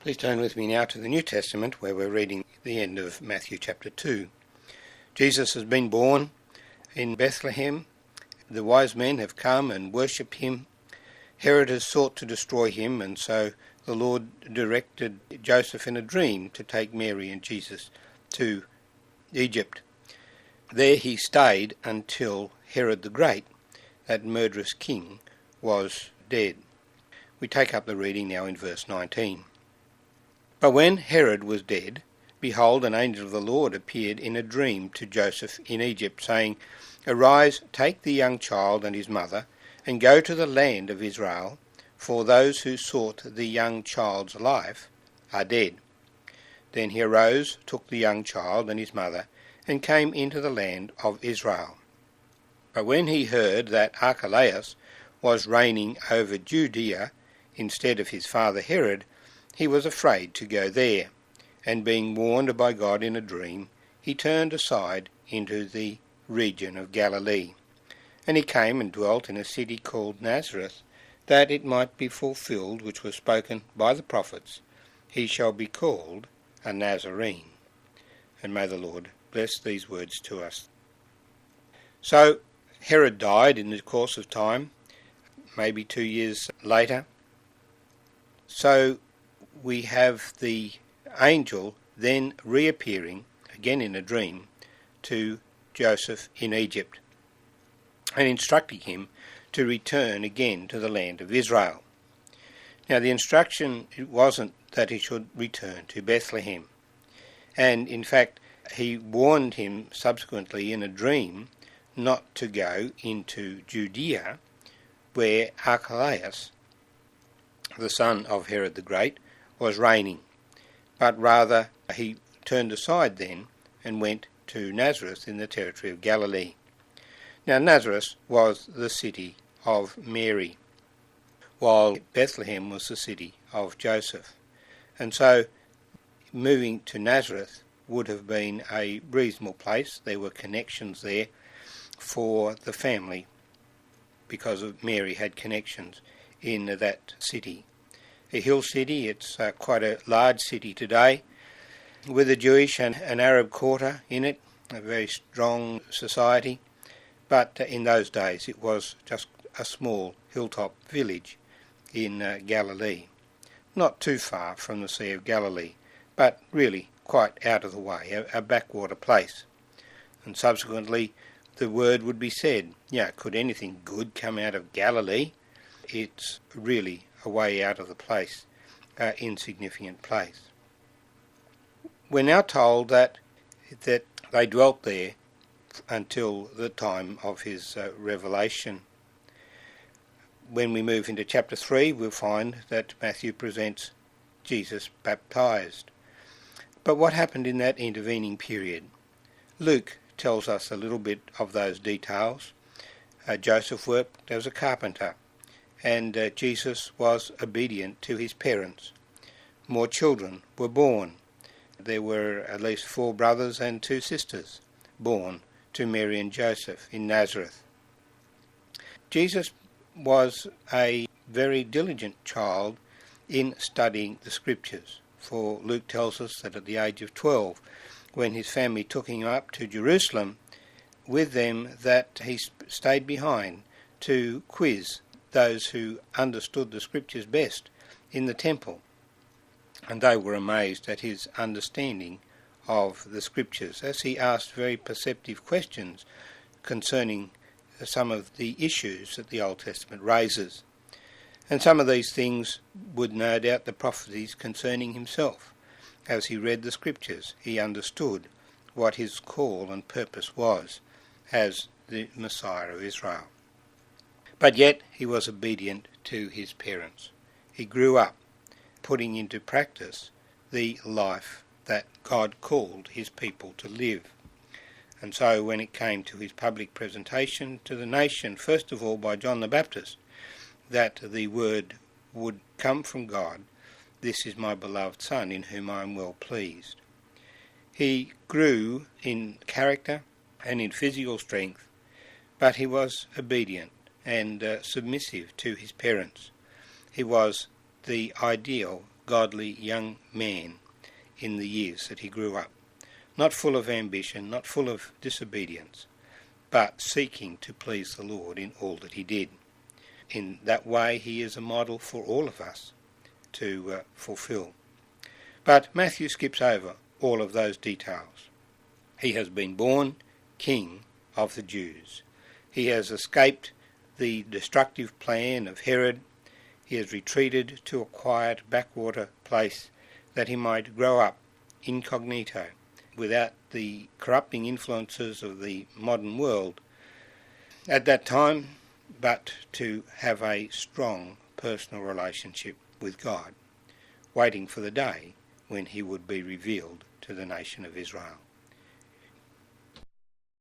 Please turn with me now to the New Testament, where we're reading the end of Matthew chapter 2. Jesus has been born in Bethlehem. The wise men have come and worshipped him. Herod has sought to destroy him, and so the Lord directed Joseph in a dream to take Mary and Jesus to Egypt. There he stayed until Herod the Great, that murderous king, was dead. We take up the reading now in verse 19. But when Herod was dead, behold, an angel of the Lord appeared in a dream to Joseph in Egypt, saying, Arise, take the young child and his mother, and go to the land of Israel, for those who sought the young child's life are dead. Then he arose, took the young child and his mother, and came into the land of Israel. But when he heard that Archelaus was reigning over Judea instead of his father Herod, he was afraid to go there, and being warned by God in a dream, he turned aside into the region of Galilee. And he came and dwelt in a city called Nazareth, that it might be fulfilled which was spoken by the prophets, He shall be called a Nazarene. And may the Lord bless these words to us. So Herod died in the course of time, maybe 2 years later. So we have the angel then reappearing, again in a dream, to Joseph in Egypt, and instructing him to return again to the land of Israel. Now the instruction wasn't that he should return to Bethlehem, and in fact he warned him subsequently in a dream not to go into Judea, where Archelaus, the son of Herod the Great, was reigning, but rather he turned aside then and went to Nazareth in the territory of Galilee. Now Nazareth was the city of Mary, while Bethlehem was the city of Joseph. And so moving to Nazareth would have been a reasonable place. There were connections there for the family, because of Mary had connections in that city. A hill city, it's quite a large city today, with a Jewish and an Arab quarter in it, a very strong society. But in those days it was just a small hilltop village in Galilee, not too far from the Sea of Galilee, but really quite out of the way, a backwater place. And subsequently the word would be said, could anything good come out of Galilee? It's really a way out of the place, insignificant place. We're now told that they dwelt there until the time of his revelation. When we move into chapter 3, we'll find that Matthew presents Jesus baptized. But what happened in that intervening period? Luke tells us a little bit of those details. Joseph worked as a carpenter, and Jesus was obedient to his parents. More children were born. There were at least 4 brothers and 2 sisters born to Mary and Joseph in Nazareth. Jesus was a very diligent child in studying the scriptures, for Luke tells us that at the age of 12, when his family took him up to Jerusalem with them, that he stayed behind to quiz those who understood the scriptures best in the temple. And they were amazed at his understanding of the scriptures, as he asked very perceptive questions concerning some of the issues that the Old Testament raises. And some of these things would no doubt the prophecies concerning himself. As he read the scriptures, he understood what his call and purpose was as the Messiah of Israel. But yet he was obedient to his parents. He grew up putting into practice the life that God called his people to live. And so when it came to his public presentation to the nation, first of all by John the Baptist, that the word would come from God, "This is my beloved Son, in whom I am well pleased." He grew in character and in physical strength, but he was obedient and submissive to his parents. He was the ideal godly young man in the years that he grew up, not full of ambition, not full of disobedience, but seeking to please the Lord in all that he did. In that way he is a model for all of us to fulfil. But Matthew skips over all of those details. He has been born King of the Jews. He has escaped the destructive plan of Herod. He has retreated to a quiet backwater place that he might grow up incognito, without the corrupting influences of the modern world at that time, but to have a strong personal relationship with God, waiting for the day when he would be revealed to the nation of Israel.